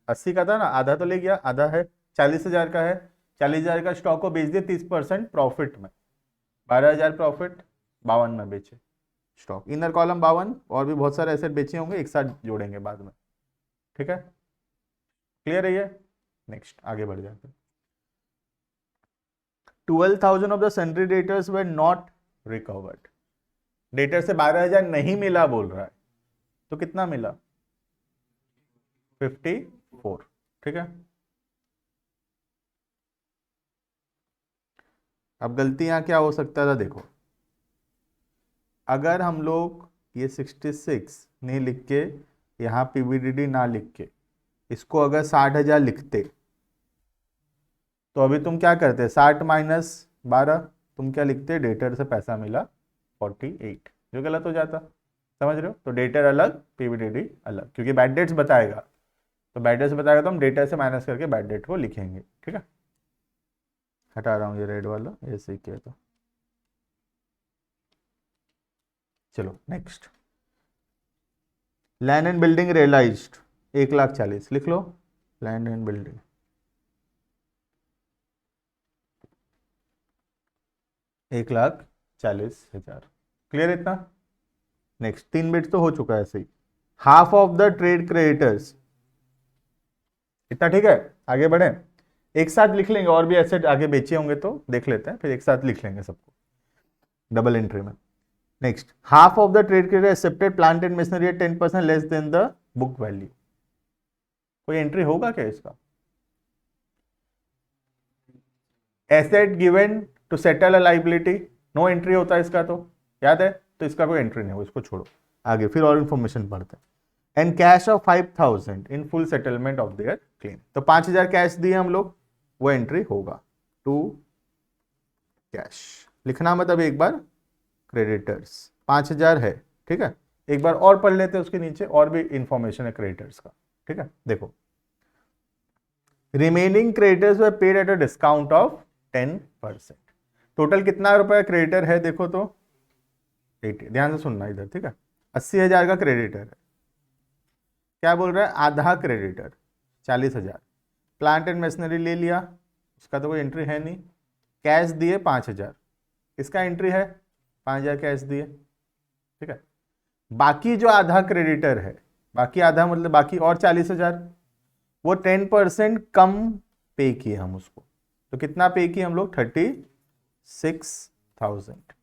80 का था ना, आधा तो ले गया, आधा है 40,000 का है। 40,000 का स्टॉक को बेच दिया 30% प्रॉफिट में, 12,000 प्रॉफिट, 52 में बेचे स्टॉक। इनर कॉलम 52, और भी बहुत सारे एसेट बेचे होंगे, एक साथ जोड़ेंगे बाद में। ठीक है, क्लियर है ये? नेक्स्ट आगे बढ़ जाते हैं। 12,000 of the sundry debtors were not recovered. Debtor से 12,000 नहीं मिला बोल रहा है, तो कितना मिला, 54। ठीक है, अब गलतियां क्या हो सकता था देखो, अगर हम लोग ये 66 नहीं लिख के, यहाँ पीवीडीडी ना लिख के, इसको अगर 60,000 लिखते, तो अभी तुम क्या करते, 60 माइनस 12, तुम क्या लिखते, डेटर से पैसा मिला 48, जो गलत हो जाता। समझ रहे हो? तो डेटर अलग, पीवीडीडी अलग, क्योंकि बैड डेट्स बताएगा, तो बैड डेट्स बताएगा तो हम डेटर से माइनस करके बैड डेट को लिखेंगे। ठीक है, हटा रहा हूँ ये रेड वाला, ऐसे ही किया तो। चलो next, land and building realized 1,40,000 लिख लो, लैंड एंड बिल्डिंग 1,40,000। क्लियर इतना? नेक्स्ट 3 बिट्स तो हो चुका है सही। Half of the trade creditors, इतना ठीक है, आगे बढ़े, एक साथ लिख लेंगे, और भी एसेट आगे बेचे होंगे तो देख लेते हैं, फिर एक साथ लिख लेंगे सबको डबल एंट्री में। Next, half of the trade creditor accepted plant and machinery at 10% less than the book value. कोई एंट्री होगा क्या इसका, asset given to settle a liability, no entry होता है इसका, तो याद है, तो इसका कोई एंट्री नहीं हो, इसको छोड़ो, आगे फिर और इन्फॉर्मेशन पढ़ते हैं। And cash of 5,000 in full settlement of their claim, तो 5,000 कैश दिए हम लोग, वो एंट्री होगा टू कैश। लिखना मतलब एक बार क्रेडिटर्स 5,000 है। ठीक है, एक बार और पढ़ लेते हैं, उसके नीचे और भी इंफॉर्मेशन है क्रेडिटर्स का। ठीक है, देखो, remaining creditors were paid at a discount of 10%। Total कितना रुपए क्रेडिटर है देखो तो 80, ध्यान से सुनना इधर। ठीक है, 80,000 का क्रेडिटर है, क्या बोल रहा है, आधा क्रेडिटर 40,000, प्लांट एंड मशीनरी ले लिया, उसका तो कोई एंट्री है नहीं, कैश दिए 5,000, इसका एंट्री है, 5,000 कैश दिए। ठीक है, बाकी जो आधा क्रेडिटर है, बाकी आधा मतलब बाकी और 40,000, वो 10% कम पे किए हम उसको, तो कितना पे किए हम लोग, 36,000।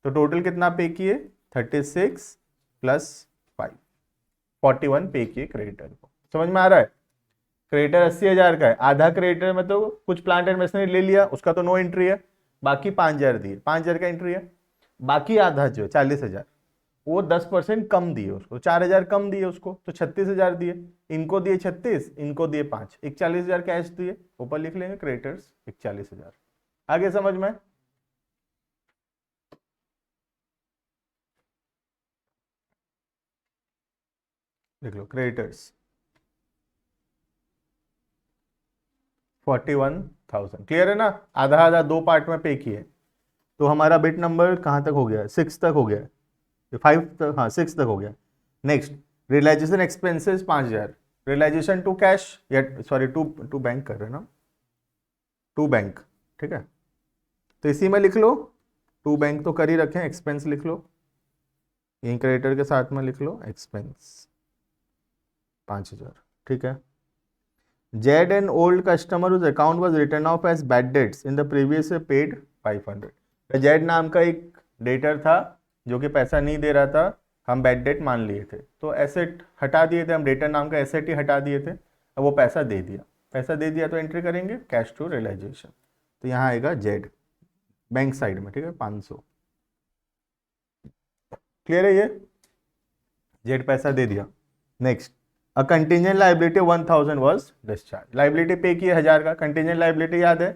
तो टोटल कितना पे किए, 36 प्लस 5, 41 पे किए क्रेडिटर को। समझ में आ रहा है? क्रेडिटर 80,000 का है, आधा क्रेडिटर में तो कुछ प्लांट एंड मशीनरी ले लिया, उसका तो नो एंट्री है, बाकी 5,000 दिए, 5,000 का एंट्री है, बाकी आधा जो 40,000 वो 10% कम दिए उसको, 4,000 कम दिए उसको, तो 36,000 दिए, इनको दिए 36, इनको दिए 5, 41,000 कैश दिए, ऊपर लिख लेंगे क्रेडिटर्स 41,000। आगे समझ में? देख लो क्रेडिटर्स 41,000। क्लियर है ना? आधा आधा दो पार्ट में पे किए, तो हमारा बिट नंबर कहां तक हो गया, 6 तक हो गया, 5 तक, हाँ 6 तक हो गया। Next, realisation expenses 5,000, realisation to cash या सॉरी टू टू बैंक कर रहे हैं ना, टू बैंक। ठीक है, तो इसी में लिख लो, टू बैंक तो कर ही रखें, एक्सपेंस लिख लो, यहीं क्रेडिटर के साथ में लिख लो एक्सपेंस। 5,000, ठीक है। जेड एन ओल्ड कस्टमर उस account was written off as bad debts in the previous paid 500। Z नाम का एक डेटर था जो कि पैसा नहीं दे रहा था, हम बैड डेट मान लिए थे, तो एसेट हटा दिए थे हम, डेटर नाम का एसेट ही हटा दिए थे, अब वो पैसा दे दिया, पैसा दे दिया तो एंट्री करेंगे कैश टू रियलाइजेशन, तो यहाँ आएगा जेड बैंक साइड में, ठीक है, 500। क्लियर है ये, जेड पैसा दे दिया। Next, a contingent liability 1000 was discharge, liability पे की है 1000 का, कंटीजेंट लाइबिलिटी याद है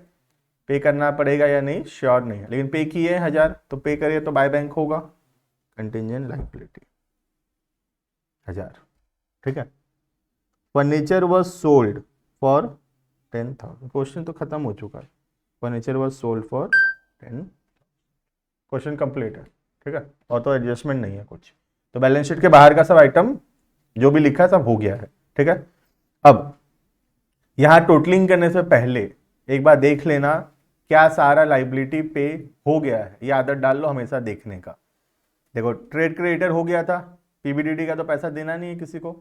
पे करना पड़ेगा या नहीं, श्योर नहीं है, लेकिन पे की है 1000 तो पे करिए तो बाय बैंक होगा, कंटीजेंट लाइबिलिटी 1000, ठीक है। Furniture was sold for 10,000, question तो खत्म हो चुका है, furniture was sold for 10, question complete है, ठीक है, और तो एडजस्टमेंट नहीं है कुछ, तो बैलेंस शीट के बाहर का सब आइटम जो भी लिखा है सब हो गया है, ठीक है। अब यहां टोटलिंग करने से पहले एक बार देख लेना क्या सारा लाइबिलिटी पे हो गया है, ये आदत डाल लो हमेशा देखने का। देखो ट्रेड क्रेडिटर हो गया था, पीबीडीटी का तो पैसा देना नहीं है किसी को,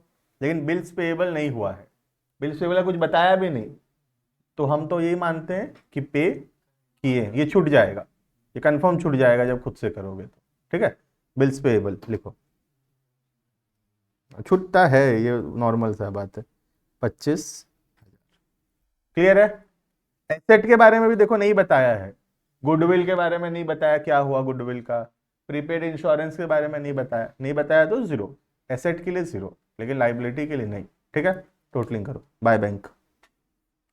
लेकिन बिल्स पेएबल नहीं हुआ है, बिल्स पेएबल का कुछ बताया भी नहीं, तो हम तो यही मानते हैं कि पे किए, ये छूट जाएगा, ये कंफर्म छूट जाएगा जब खुद से करोगे तो, ठीक है। बिल्स पेएबल लिखो, छूटता है, ये नॉर्मल सा बात है, 25। क्लियर है। एसेट के बारे में भी देखो नहीं बताया है, गुडविल के बारे में नहीं बताया क्या हुआ गुडविल का, प्रीपेड इंश्योरेंस के बारे में नहीं बताया, नहीं बताया तो जीरो, एसेट के लिए जीरो, लेकिन लाइबिलिटी के लिए नहीं, ठीक है। टोटलिंग करो बाय बैंक,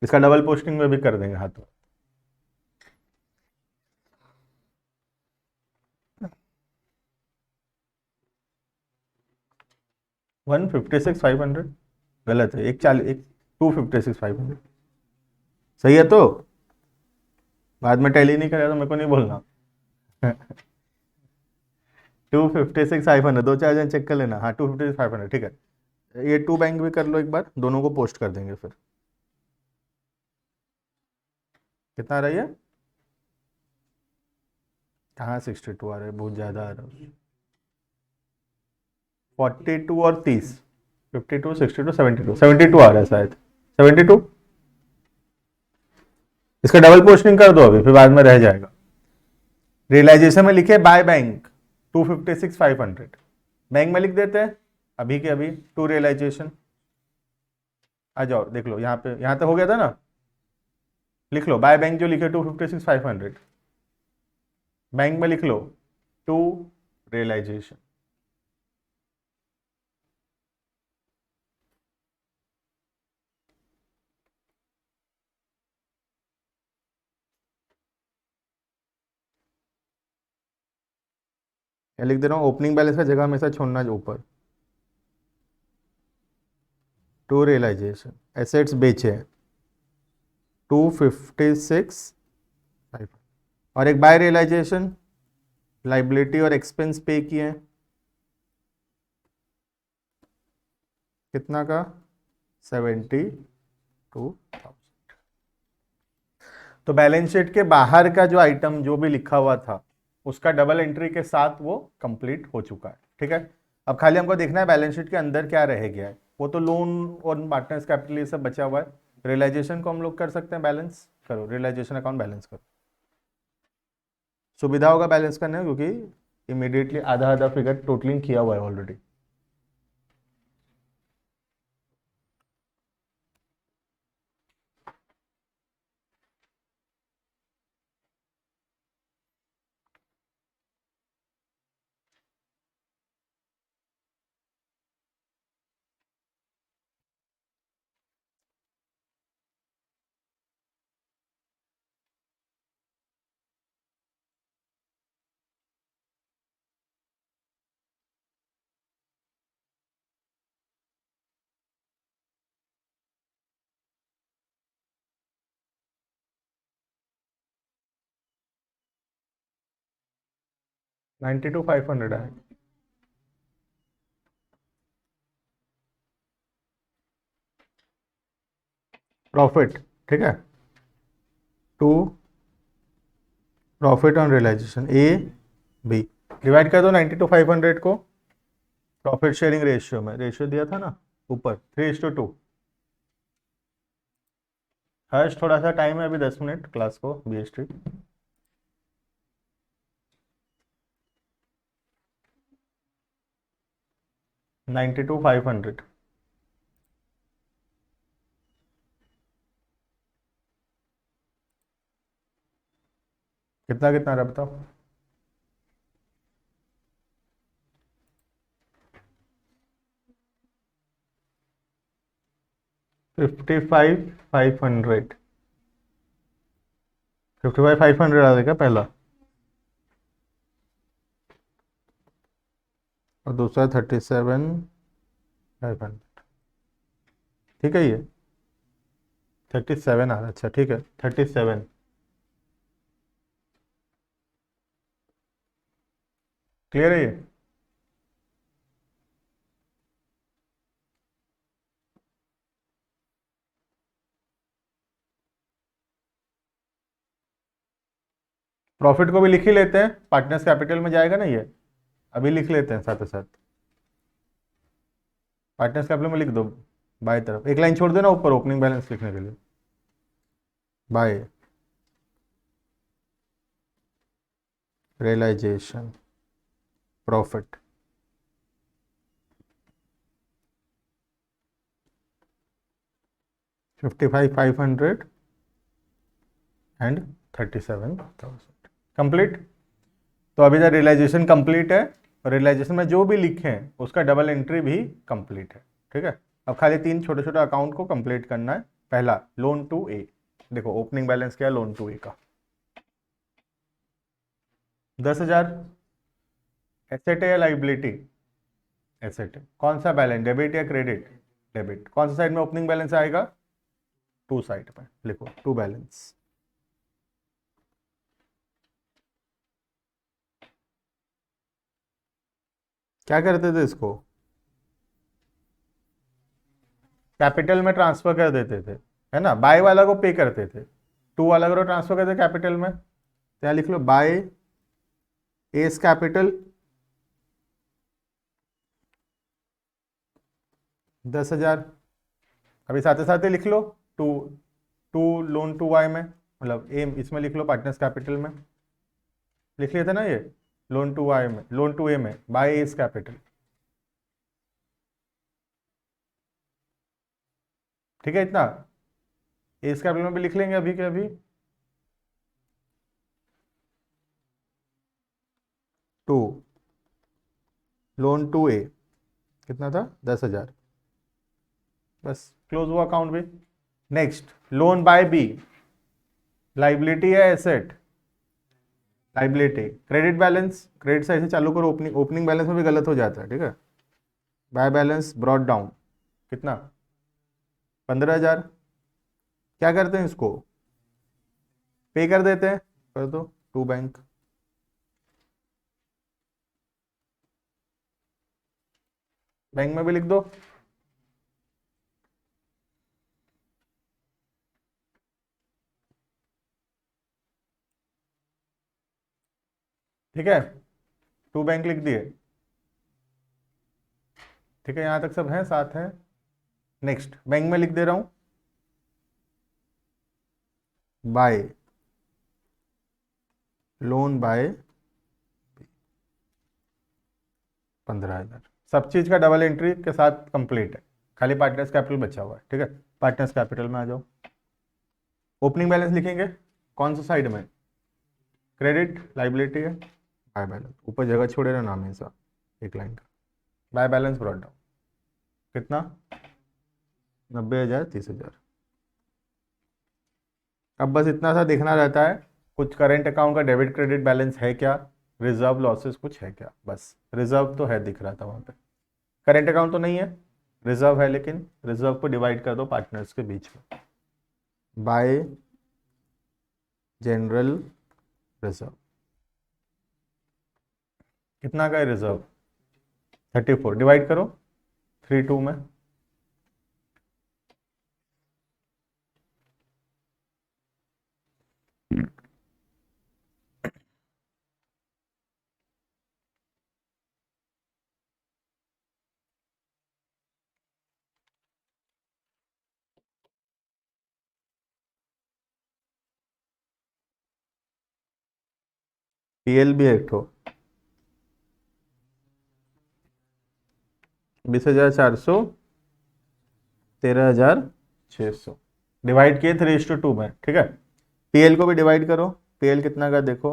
इसका डबल पोस्टिंग में भी कर देंगे हाथों। वन 56,500 गलत है, एक 256,500 सही है, तो बाद में टैली नहीं करेगा तो मेरे को नहीं बोलना। 256,500, 2-4 जन चेक कर लेना, हाँ 256,500, ठीक है। ये टू बैंक भी कर लो एक बार, दोनों को पोस्ट कर देंगे फिर। कितना आ रही है, कहाँ 62 आ रहा है, बहुत ज़्यादा आ रहा है, 42 और 30, 52, 62, 72 आ रहा है शायद, 72। इसका डबल पोस्टिंग कर दो अभी, फिर बाद में रह जाएगा। रियलाइजेशन में लिखे बाय बैंक 256,500, बैंक में लिख देते हैं अभी के अभी टू रियलाइजेशन। आ जाओ देख लो, यहाँ पे, यहाँ तक हो गया था ना, लिख लो बाय बैंक जो लिखे 256,500, बैंक में लिख लो टू रियलाइजेशन। लिख दे रहा हूँ, ओपनिंग बैलेंस का जगह हमेशा छोड़ना ऊपर, टू रियलाइजेशन, एसेट्स बेचे 256,500, और एक बाय रियलाइजेशन, लाइबिलिटी और एक्सपेंस पे किए हैं, कितना का, 72,000। तो बैलेंस शीट के बाहर का जो आइटम जो भी लिखा हुआ था उसका डबल एंट्री के साथ वो कंप्लीट हो चुका है, ठीक है। अब खाली हमको देखना है बैलेंस शीट के अंदर क्या रह गया है, वो तो लोन और पार्टनर्स कैपिटल ये सब बचा हुआ है। रियलाइजेशन को हम लोग कर सकते हैं, बैलेंस करो, रियलाइजेशन अकाउंट बैलेंस करो, सुविधा होगा बैलेंस करने में, क्योंकि इमीडिएटली आधा आधा फिगर टोटलिंग किया हुआ है ऑलरेडी। $92,500 है। प्रॉफिट, ठीक है, to profit on realisation A B, divide कर दो 92,500 को प्रॉफिट शेयरिंग रेशियो में, रेशियो दिया था ना ऊपर 3:2। हर्ष थोड़ा सा टाइम है अभी, 10 मिनट क्लास को, BST। 92,500। कितना कितना रहा बताओ। 55,500। 55,500 आ जाएगा पहला, और दूसरा 37,500। ठीक है, ये 37 आ रहा है। अच्छा ठीक है, 37। क्लियर है ये। प्रॉफिट को भी लिख ही लेते हैं, पार्टनर्स कैपिटल में जाएगा ना ये, अभी लिख लेते हैं साथ साथ। पार्टनर्स कैपिटल में लिख दो, बाई तरफ एक लाइन छोड़ देना ऊपर ओपनिंग बैलेंस लिखने के लिए। By realisation profit, $55,500 and 37,000। Complete. तो अभी तक रियलाइजेशन कंप्लीट है, और रियलाइजेशन में जो भी लिखे हैं उसका डबल एंट्री भी कंप्लीट है। ठीक है, अब खाली 3 छोटे छोटे अकाउंट को कंप्लीट करना है। पहला लोन टू ए, देखो ओपनिंग बैलेंस क्या है लोन टू ए का, 10,000। एसेट है या लाइबिलिटी? एसेट है। कौन सा बैलेंस, डेबिट या क्रेडिट? डेबिट। कौन सा साइड में ओपनिंग बैलेंस आएगा? टू साइड में लिखो टू बैलेंस। क्या करते थे इसको, कैपिटल में ट्रांसफर कर देते थे, है ना, बाय वाला को पे करते थे, टू वाला को ट्रांसफर करते कैपिटल में। तो यहाँ लिख लो बाय एस कैपिटल 10,000। अभी साथ साथ ही लिख लो to, to loan to Y में, मतलब ए इसमें लिख लो पार्टनर्स कैपिटल में, लिख लिया था ना ये, लोन टू वाई में, लोन टू ए में बाय एस कैपिटल। ठीक है, इतना एस कैपिटल में भी लिख लेंगे अभी के अभी। टू लोन टू ए कितना था, 10,000। बस क्लोज हुआ अकाउंट भी। Next loan by B, liability है asset? Liability. Credit balance, credit side से चालू करो, ओपनिंग ओपनिंग बैलेंस में भी गलत हो जाता है। ठीक है, बाय बैलेंस ब्रॉट डाउन, कितना, 15,000। क्या करते हैं इसको, पे कर देते हैं, कर दो टू बैंक। बैंक में भी लिख दो। ठीक है, टू बैंक लिख दिए। ठीक है, यहां तक सब है, साथ है। नेक्स्ट बैंक में लिख दे रहा हूं बाय लोन बाय 15,000। सब चीज का डबल एंट्री के साथ कंप्लीट है, खाली पार्टनर्स कैपिटल बचा हुआ है। ठीक है, पार्टनर्स कैपिटल में आ जाओ। ओपनिंग बैलेंस लिखेंगे कौन सा साइड में, क्रेडिट लाइबिलिटी है, बाय बैलेंस ऊपर जगह छोड़े ना नाम ऐसा, एक लाइन का। बाय बैलेंस ब्रॉट डाउन कितना, 90,000 30,000। अब बस इतना सा देखना रहता है, कुछ करंट अकाउंट का डेबिट क्रेडिट बैलेंस है क्या, रिजर्व लॉसेस कुछ है क्या, बस रिजर्व तो है दिख रहा था वहां पे, करंट अकाउंट तो नहीं है, रिजर्व है, लेकिन रिजर्व को डिवाइड कर दो पार्टनर्स के बीच में बाय जनरल रिजर्व। कितना का है रिजर्व, 34, डिवाइड करो 3 2 में। पीएल भी एक ठो 20,400, 13,600, डिवाइड किए 3:2 में, ठीक है। पीएल को भी डिवाइड करो, पीएल कितना का देखो,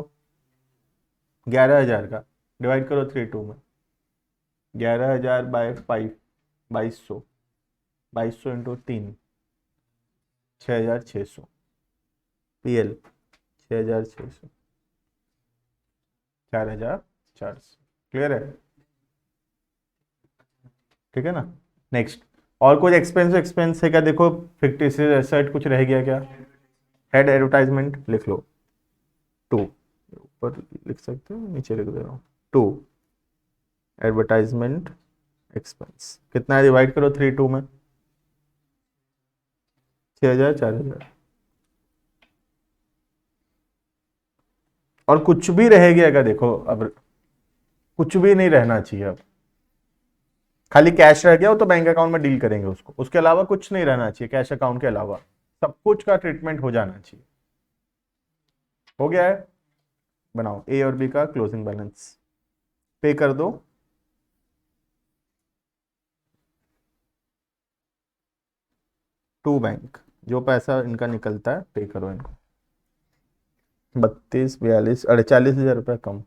11,000 का, डिवाइड करो 3:2 में, 11,000 बाय 5, 2200, 2200 इंटू 3, 6,600, पीएल 6,600, 4,400, क्लियर है, ठीक है ना। नेक्स्ट, और कुछ एक्सपेंस एक्सपेंस है क्या देखो, फिक्टिशियस एसेट कुछ रह गया क्या, हेड एडवर्टाइजमेंट लिख लो 2, ऊपर लिख सकते हो नीचे लिख दे रहा हूँ 2, एडवर्टाइजमेंट एक्सपेंस कितना है, डिवाइड करो 3:2 में, 6,000, 4,000, और कुछ भी रह गया क्या देखो, अब कुछ भी नहीं रहना चाहिए, अब खाली कैश रह गया हो तो बैंक अकाउंट में डील करेंगे उसको, उसके अलावा कुछ नहीं रहना चाहिए, कैश अकाउंट के अलावा सब कुछ का ट्रीटमेंट हो जाना चाहिए। हो गया है, बनाओ ए और बी का क्लोजिंग बैलेंस, पे कर दो, टू बैंक, जो पैसा इनका निकलता है पे करो इनको, 32, 42, 48,000 रुपये कम।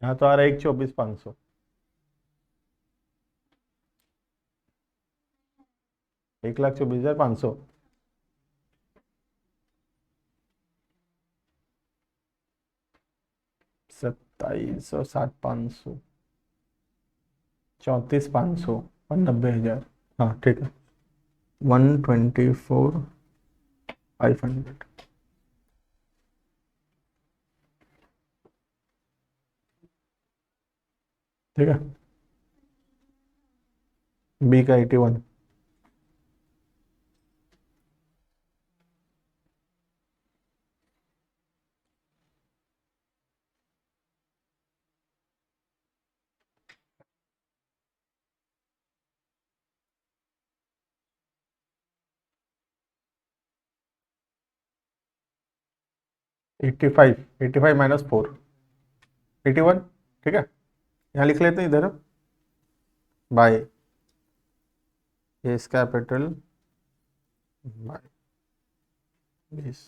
यहाँ तो आ रहा है 1,24,500, 1,24,500, 27,000, 7,500, 34,500 और 90,000, हाँ ठीक है, 124,500, ठीक है। बी का 81, $85, 85 -4, 81, ठीक है। यहाँ लिख लेते हैं इधर, बाय एस कैपिटल बाय 20,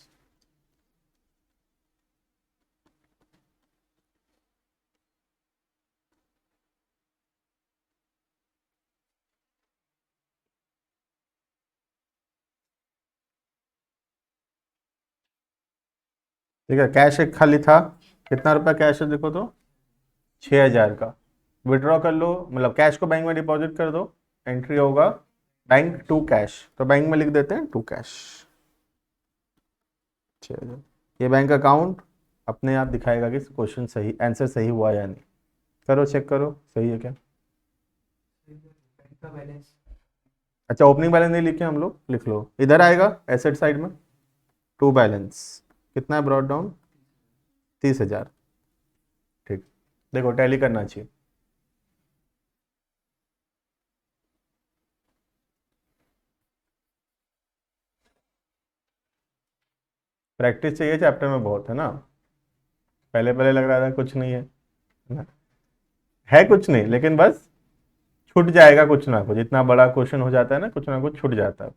ठीक है। कैश एक खाली था, कितना रुपया कैश है देखो तो, 6,000 का, विड्रॉ कर लो, मतलब कैश को बैंक में डिपॉजिट कर दो, एंट्री होगा बैंक टू कैश, तो बैंक में लिख देते हैं टू कैश, 6,000, ये बैंक अकाउंट अपने आप दिखाएगा कि क्वेश्चन सही, आंसर सही हुआ या नहीं, करो चेक करो सही है क्या। अच्छा, ओपनिंग बैलेंस नहीं लिखे हम लोग, लिख लो, इधर आएगा एसेट साइड में, टू बैलेंस कितना है, ब्रॉड डाउन 30,000, ठीक, देखो टैली करना चाहिए, प्रैक्टिस चाहिए चैप्टर में बहुत है ना, पहले पहले लग रहा था कुछ नहीं है ना? है कुछ नहीं, लेकिन बस छूट जाएगा कुछ ना कुछ, इतना बड़ा क्वेश्चन हो जाता है ना कुछ छूट जाता है,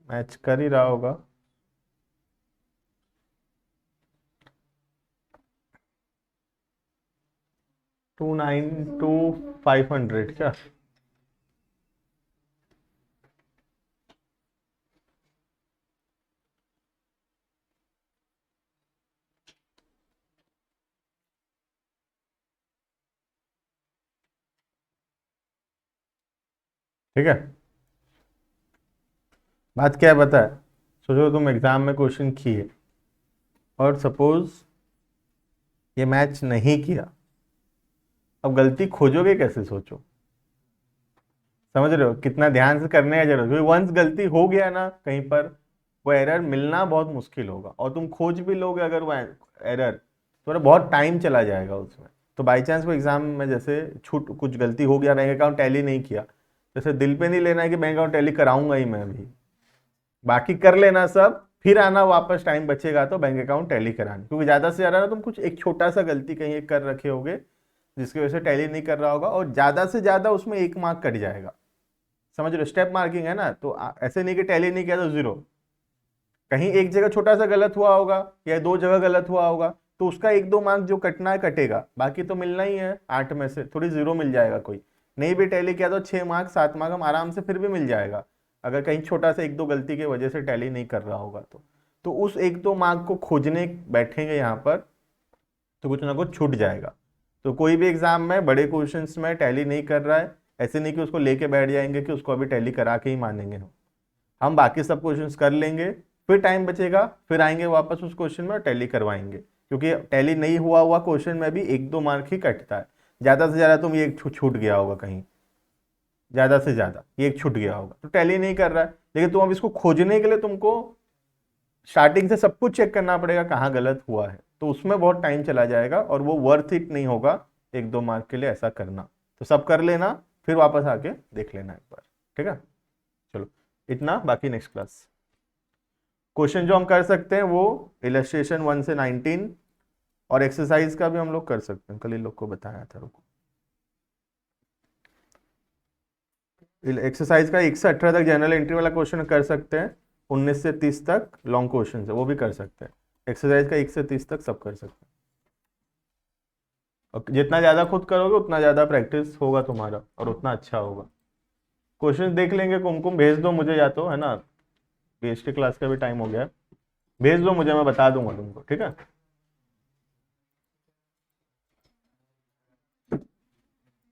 मैच कर ही रहा होगा। 292,500 क्या, ठीक है, बात क्या है पता है, सोचो तुम एग्जाम में क्वेश्चन किए और सपोज ये मैच नहीं किया, अब गलती खोजोगे कैसे, सोचो। समझ रहे हो कितना ध्यान से करने का जरूरत, क्योंकि वंस गलती हो गया ना कहीं पर, वो एरर मिलना बहुत मुश्किल होगा, और तुम खोज भी लोगे अगर वो एरर, तो बहुत टाइम चला जाएगा उसमें। तो बाई चांस वो एग्जाम में जैसे छूट कुछ गलती हो गया, बैंक अकाउंट टैली नहीं किया, जैसे दिल पे नहीं लेना है कि बैंक अकाउंट टैली कराऊंगा ही मैं भी, बाकी कर लेना सब, फिर आना वापस, टाइम बचेगा तो बैंक अकाउंट टैली कराने, क्योंकि ज्यादा से ज्यादा ना तुम कुछ एक छोटा सा गलती कहीं एक कर रखे होगे जिसकी वजह से टैली नहीं कर रहा होगा, और ज्यादा से ज्यादा उसमें 1 मार्क कट जाएगा। समझ रहे हो, स्टेप मार्किंग है ना, तो ऐसे नहीं कि टैली नहीं किया तो 0, कहीं एक जगह छोटा सा गलत हुआ होगा या 2 जगह गलत हुआ होगा, तो उसका 1-2 मार्क जो कटना है कटेगा, बाकी तो मिलना ही है 8 में से, थोड़ी 0 मिल जाएगा। कोई नहीं भी टैली किया तो 6 मार्क 7 मार्क हम आराम से फिर भी मिल जाएगा, अगर कहीं छोटा सा 1-2 गलती की वजह से टैली नहीं कर रहा होगा तो उस 1-2 मार्क को खोजने बैठेंगे यहाँ पर, तो कुछ ना कुछ छूट जाएगा। तो कोई भी एग्जाम में बड़े क्वेश्चंस में टैली नहीं कर रहा है, ऐसे नहीं कि उसको लेके बैठ जाएंगे कि उसको अभी टैली करा के ही मानेंगे हम बाकी सब क्वेश्चंस कर लेंगे, फिर टाइम बचेगा, फिर आएंगे वापस उस क्वेश्चन में और टैली करवाएंगे, क्योंकि टैली नहीं हुआ हुआ क्वेश्चन में भी 1-2 मार्क ही कटता है, ज्यादा से ज्यादा तुम ये छूट गया होगा कहीं, ज्यादा से ज्यादा ये एक छूट गया होगा, तो टैली नहीं कर रहा है, लेकिन तुम अब इसको खोजने के लिए तुमको स्टार्टिंग से सब कुछ चेक करना पड़ेगा कहाँ गलत हुआ है, तो उसमें बहुत टाइम चला जाएगा और वो वर्थ इट नहीं होगा 1-2 मार्क के लिए ऐसा करना। तो सब कर लेना, फिर वापस आके देख लेना एक बार, ठीक है। चलो इतना, बाकी नेक्स्ट क्लास। क्वेश्चन जो हम कर सकते हैं वो इलस्ट्रेशन 1 से 19, और एक्सरसाइज का भी हम लोग कर सकते हैं, कल इन लोग को बताया था, रुको। एक्सरसाइज का 1 से 18 तक जनरल एंट्री वाला क्वेश्चन कर सकते हैं, 19 से 30 तक लॉन्ग क्वेश्चन है वो भी कर सकते हैं। एक्सरसाइज का 1 से 30 तक सब कर सकते हैं, और जितना ज़्यादा खुद करोगे उतना ज़्यादा प्रैक्टिस होगा तुम्हारा और उतना अच्छा होगा। क्वेश्चन देख लेंगे, कुमकुम भेज दो मुझे, या तो है ना, बीएसटी क्लास का भी टाइम हो गया है, भेज दो मुझे, मैं बता दूंगा तुमको, ठीक है।